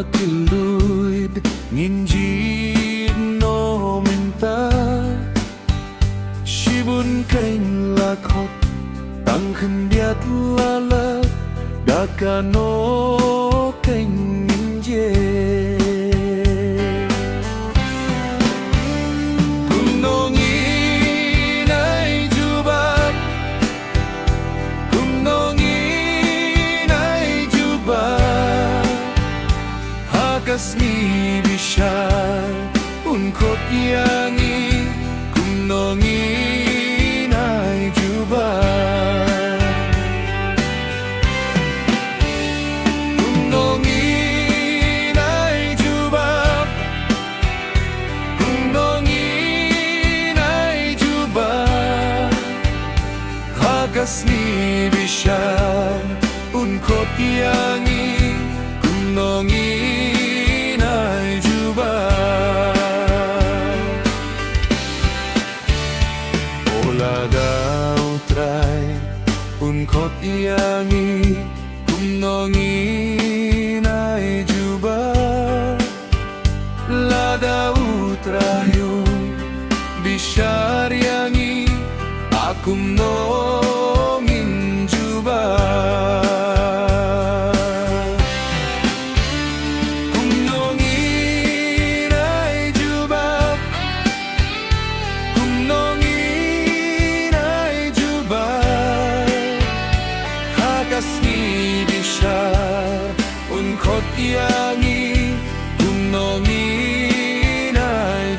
Kabakiluid nginjid no minta Shibun kain lakot Tang khendiat lala Dakano kain nginje Kumnongin ay jubab Kumnongin ay jubab Hagasni bishar Unkot yangi Kumnongin ay jubab Kumnongin ay jubab Kumnongin ay jubab Hagasni bishar Unkot yangi Kumnongin ay jubab Ola daw try Unkot yangi Kumnongin ay jubab La daw trayon Bishar yangi Akumnongin jubab Hagasni bishar Unkot yangi Kumnongin ay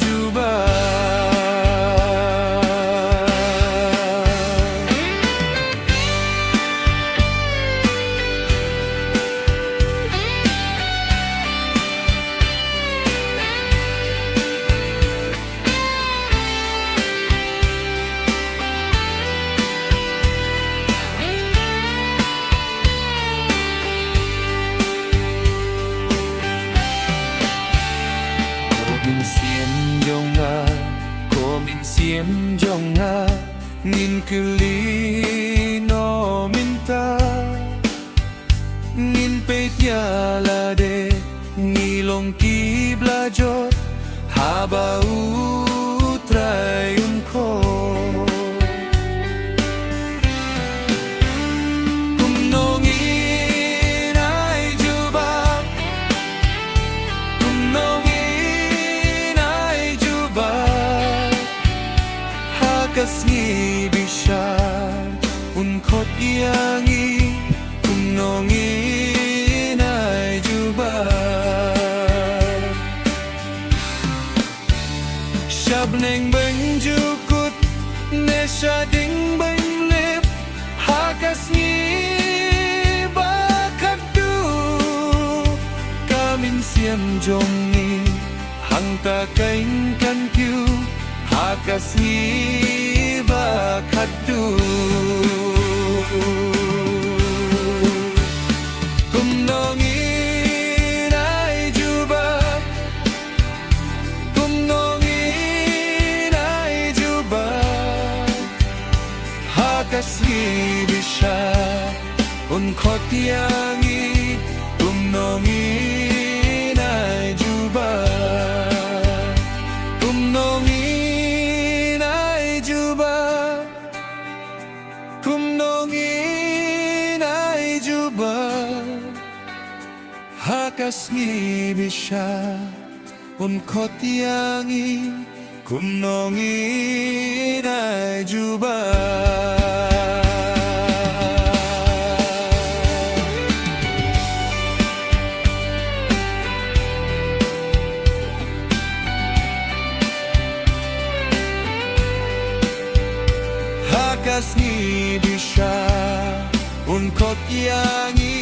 Min xiên dòng nga Cô min xiên dòng nga Nghìn cư lý nó min ta Nghìn bê tia la de Nghi lòng kì bla jot Hà ba u trai un khô Kumnongin ay jubab Kumnongin ay jubab Hagasni bishar Unkot yangi Kumnongin ay jubab Shabneng beng jukut Nesha ding beng lip Hagasni bakadu Kamin siam jongi Hang ta kain kan kyu Hagasni bakadu Kumnongin ay jubab Kumnongin ay jubab Hagasni bishar Unkot yangi Kumnongin ay jubab Kumnongin ay jubab Kumnongin ay jubab Hagasni bishar Unkot yangi Kumnongin ay jubab Hagasni bishar Unkot yangi